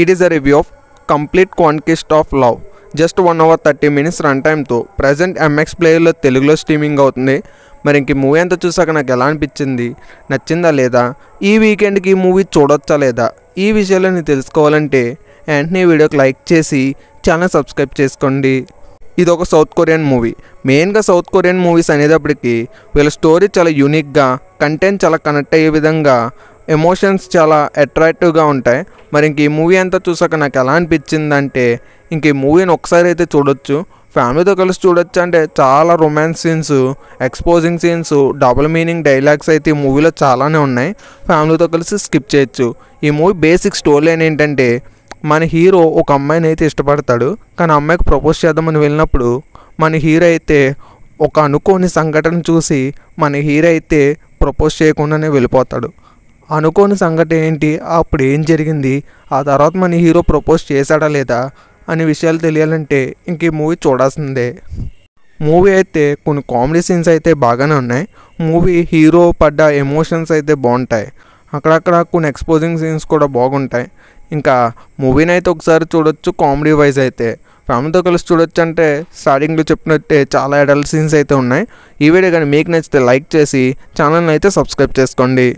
It is a review of Complete Conquest of Love. Just 1 hour 30 minutes run టైమ్తో present MX ప్లేయర్లో తెలుగులో streaming అవుతుంది. మరి ఇంక మూవీ అంతా చూసాక నాకు ఎలా అనిపించింది, నచ్చిందా లేదా, ఈ వీకెండ్కి ఈ మూవీ చూడొచ్చా లేదా, ఈ విషయాలని తెలుసుకోవాలంటే వెంటనే వీడియోకి లైక్ చేసి ఛానల్ సబ్స్క్రైబ్ చేసుకోండి. ఇది ఒక సౌత్ కొరియన్ మూవీ. మెయిన్గా సౌత్ కొరియన్ మూవీస్ అనేటప్పటికి వీళ్ళ స్టోరీ చాలా యూనిక్గా, కంటెంట్ చాలా కనెక్ట్ అయ్యే విధంగా, ఎమోషన్స్ చాలా అట్రాక్టివ్గా ఉంటాయి. మరి ఇంక ఈ మూవీ అంతా చూసాక నాకు ఎలా అనిపించిందంటే ఇంక ఈ మూవీని ఒకసారి అయితే చూడొచ్చు, ఫ్యామిలీతో కలిసి చూడొచ్చు. అంటే చాలా romance scenes, exposing scenes, double meaning dialogues అయితే ఈ మూవీలో చాలానే ఉన్నాయి. ఫ్యామిలీతో కలిసి స్కిప్ చేయొచ్చు. ఈ మూవీ బేసిక్ స్టోరీ ఏంటంటే మన హీరో ఒక అమ్మాయిని అయితే ఇష్టపడతాడు, కానీ అమ్మాయికి ప్రపోజ్ చేద్దామని వెళ్ళినప్పుడు మన హీరో అయితే ఒక అనుకోని సంఘటన చూసి మన హీరో అయితే ప్రపోజ్ చేయకుండానే వెళ్ళిపోతాడు. అనుకోని సంఘటన ఏంటి, అప్పుడు ఏం జరిగింది, ఆ తర్వాత మన హీరో ప్రపోజ్ చేశాడా లేదా అనే విషయాలు తెలియాలంటే ఇంక ఈ మూవీ చూడాల్సిందే. మూవీ అయితే కొన్ని కామెడీ సీన్స్ అయితే బాగానే ఉన్నాయి. మూవీ హీరో పడ్డ ఎమోషన్స్ అయితే బాగుంటాయి. అక్కడక్కడ కొన్ని ఎక్స్పోజింగ్ సీన్స్ కూడా బాగుంటాయి. ఇంకా మూవీని అయితే ఒకసారి చూడొచ్చు. కామెడీ వైజ్ అయితే ఫ్యామిలీతో కలిసి చూడొచ్చు. అంటే స్టార్టింగ్లో చెప్పినట్టే చాలా అడల్ట్ సీన్స్ అయితే ఉన్నాయి. ఈ వీడియో కానీ మీకు నచ్చితే లైక్ చేసి ఛానల్ని అయితే సబ్స్క్రైబ్ చేసుకోండి.